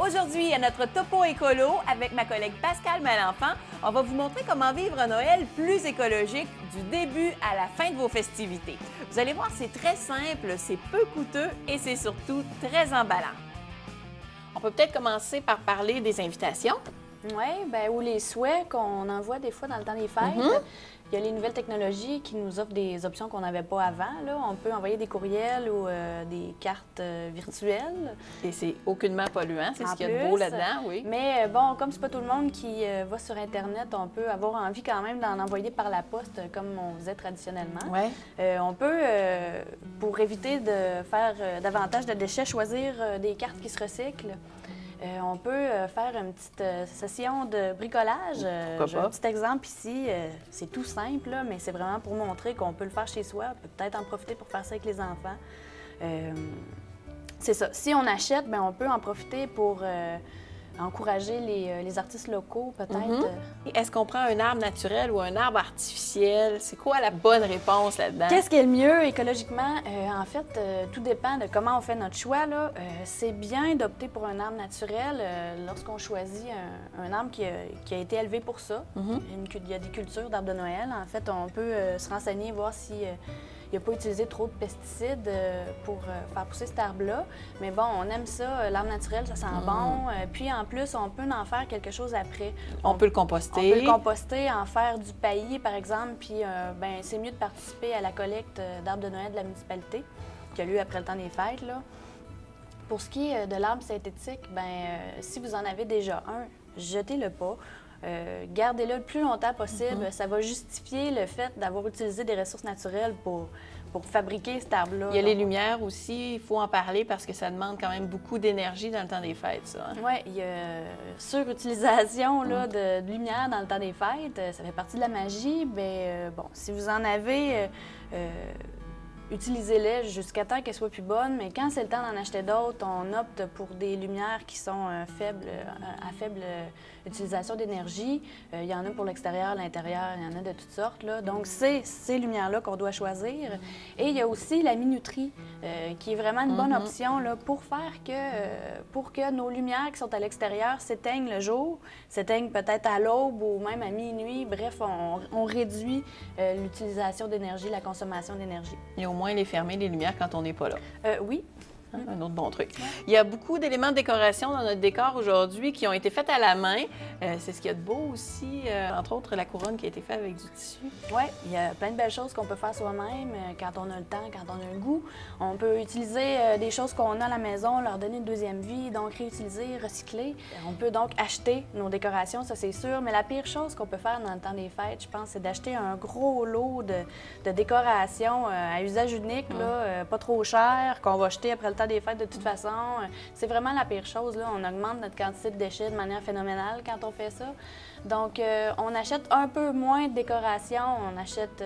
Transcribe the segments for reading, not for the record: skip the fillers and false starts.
Aujourd'hui, à notre topo écolo, avec ma collègue Pascale Malenfant, on va vous montrer comment vivre un Noël plus écologique du début à la fin de vos festivités. Vous allez voir, c'est très simple, c'est peu coûteux et c'est surtout très emballant. On peut peut-être commencer par parler des invitations. Oui, ou les souhaits qu'on envoie des fois dans le temps des fêtes. Il y a les nouvelles technologies qui nous offrent des options qu'on n'avait pas avant. Là. On peut envoyer des courriels ou des cartes virtuelles. Et c'est aucunement polluant, c'est ce qu'il y a de beau là-dedans, oui. Mais bon, comme c'est pas tout le monde qui va sur Internet, on peut avoir envie quand même d'en envoyer par la poste comme on faisait traditionnellement. Ouais. On peut, pour éviter de faire davantage de déchets, choisir des cartes qui se recyclent. On peut faire une petite session de bricolage. J'ai un petit exemple ici. C'est tout simple, là, mais c'est vraiment pour montrer qu'on peut le faire chez soi. On peut peut-être en profiter pour faire ça avec les enfants. C'est ça. Si on achète, on peut en profiter pour encourager les artistes locaux, peut-être. Est-ce qu'on prend un arbre naturel ou un arbre artificiel? C'est quoi la bonne réponse là-dedans? Qu'est-ce qui est le mieux écologiquement? En fait, tout dépend de comment on fait notre choix. C'est bien d'opter pour un arbre naturel lorsqu'on choisit un arbre qui a été élevé pour ça. Il y a des cultures d'arbres de Noël. En fait, on peut se renseigner, voir si il n'a pas utilisé trop de pesticides pour faire pousser cet arbre-là. Mais bon, on aime ça. L'arbre naturel, ça sent bon. Puis en plus, on peut en faire quelque chose après. On peut le composter. On peut le composter, en faire du paillis, par exemple. Puis c'est mieux de participer à la collecte d'arbres de Noël de la municipalité qui a lieu après le temps des fêtes, là. Pour ce qui est de l'arbre synthétique, si vous en avez déjà un, jetez-le pas. Gardez-le le plus longtemps possible. Ça va justifier le fait d'avoir utilisé des ressources naturelles pour fabriquer cet arbre-là. Il y a les lumières aussi, il faut en parler parce que ça demande quand même beaucoup d'énergie dans le temps des fêtes, ça. Hein? Oui, il y a surutilisation de lumière dans le temps des fêtes. Ça fait partie de la magie. Bon, si vous en avez, utilisez-les jusqu'à temps qu'elles soient plus bonnes, mais quand c'est le temps d'en acheter d'autres, on opte pour des lumières qui sont à faible utilisation d'énergie. Il y en a pour l'extérieur, l'intérieur, il y en a de toutes sortes, là. Donc, c'est ces lumières-là qu'on doit choisir. Et il y a aussi la minuterie, qui est vraiment une bonne option là, pour que nos lumières qui sont à l'extérieur s'éteignent le jour, s'éteignent peut-être à l'aube ou même à minuit. Bref, on réduit l'utilisation d'énergie, la consommation d'énergie. Et au moins les fermer, les lumières, quand on n'est pas là. Oui. Un autre bon truc. Il y a beaucoup d'éléments de décoration dans notre décor aujourd'hui qui ont été faits à la main. C'est ce qu'il y a de beau aussi, entre autres la couronne qui a été faite avec du tissu. Oui, il y a plein de belles choses qu'on peut faire soi-même quand on a le temps, quand on a le goût. On peut utiliser des choses qu'on a à la maison, leur donner une deuxième vie, donc réutiliser, recycler. On peut donc acheter nos décorations, ça c'est sûr, mais la pire chose qu'on peut faire dans le temps des fêtes, je pense, c'est d'acheter un gros lot de décorations à usage unique, là, pas trop cher, qu'on va jeter après le temps des fêtes de toute façon. C'est vraiment la pire chose, là. On augmente notre quantité de déchets de manière phénoménale quand on fait ça. Donc, on achète un peu moins de décorations, on achète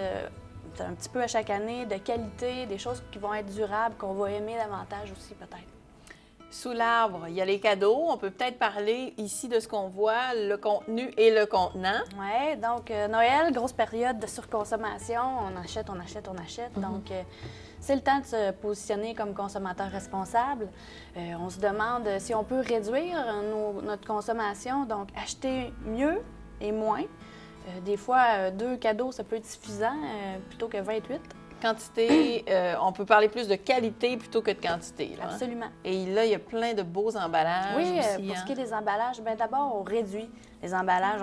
un petit peu à chaque année, de qualité, des choses qui vont être durables, qu'on va aimer davantage aussi peut-être. Sous l'arbre, il y a les cadeaux. On peut peut-être parler ici de ce qu'on voit, le contenu et le contenant. Oui, donc Noël, grosse période de surconsommation. On achète. Donc, c'est le temps de se positionner comme consommateur responsable. On se demande si on peut réduire notre consommation, donc acheter mieux et moins. Des fois, 2 cadeaux, ça peut être suffisant plutôt que 28. Quantité, on peut parler plus de qualité plutôt que de quantité. Là, absolument. Hein? Et là, il y a plein de beaux emballages oui, aussi. Pour ce qui est des emballages, d'abord, on réduit les emballages.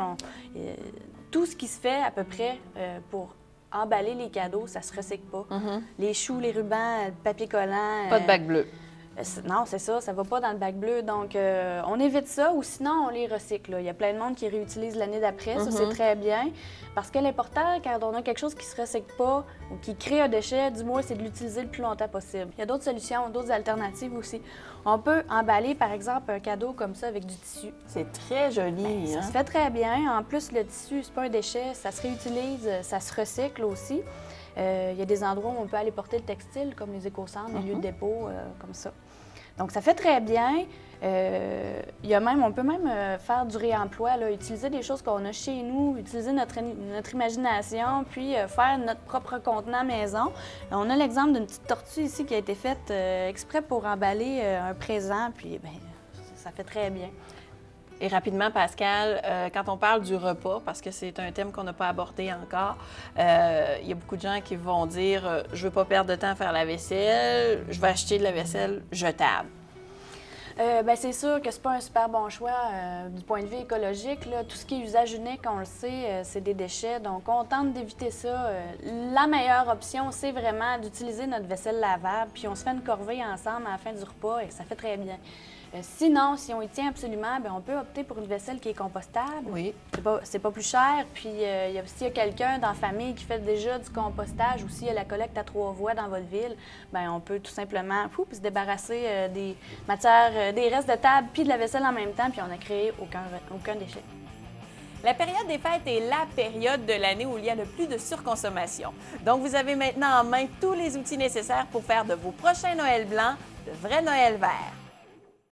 Tout ce qui se fait à peu près pour emballer les cadeaux, ça se recycle pas. Les choux, les rubans, le papier collant. Pas de bac bleu. Non, c'est ça, ça va pas dans le bac bleu. Donc, on évite ça ou sinon, on les recycle. Là. Il y a plein de monde qui réutilise l'année d'après. Ça, c'est très bien. Parce que l'important, quand on a quelque chose qui se recycle pas ou qui crée un déchet, du moins, c'est de l'utiliser le plus longtemps possible. Il y a d'autres solutions, d'autres alternatives aussi. On peut emballer, par exemple, un cadeau comme ça avec du tissu. C'est très joli. Ça se fait très bien. En plus, le tissu, c'est pas un déchet. Ça se réutilise, ça se recycle aussi. Il y a des endroits où on peut aller porter le textile, comme les éco-centres, les lieux de dépôt, comme ça. Donc, ça fait très bien. On peut même faire du réemploi, là, utiliser des choses qu'on a chez nous, utiliser notre imagination, puis faire notre propre contenant maison. On a l'exemple d'une petite tortue ici qui a été faite exprès pour emballer un présent, puis ça fait très bien. Et rapidement, Pascal, quand on parle du repas, parce que c'est un thème qu'on n'a pas abordé encore, il y a beaucoup de gens qui vont dire je ne veux pas perdre de temps à faire la vaisselle, je vais acheter de la vaisselle jetable. Bien, c'est sûr que c'est pas un super bon choix du point de vue écologique. Là. Tout ce qui est usage unique, on le sait, c'est des déchets. Donc, on tente d'éviter ça. La meilleure option, c'est vraiment d'utiliser notre vaisselle lavable, puis on se fait une corvée ensemble à la fin du repas et ça fait très bien. Sinon, si on y tient absolument, bien, on peut opter pour une vaisselle qui est compostable. Oui. C'est pas plus cher. Puis, s'il y a quelqu'un dans la famille qui fait déjà du compostage ou s'il y a la collecte à 3 voies dans votre ville, bien, on peut tout simplement se débarrasser des matières, des restes de table puis de la vaisselle en même temps, puis on n'a créé aucun déchet. La période des fêtes est la période de l'année où il y a le plus de surconsommation. Donc, vous avez maintenant en main tous les outils nécessaires pour faire de vos prochains Noël blancs de vrais Noël verts.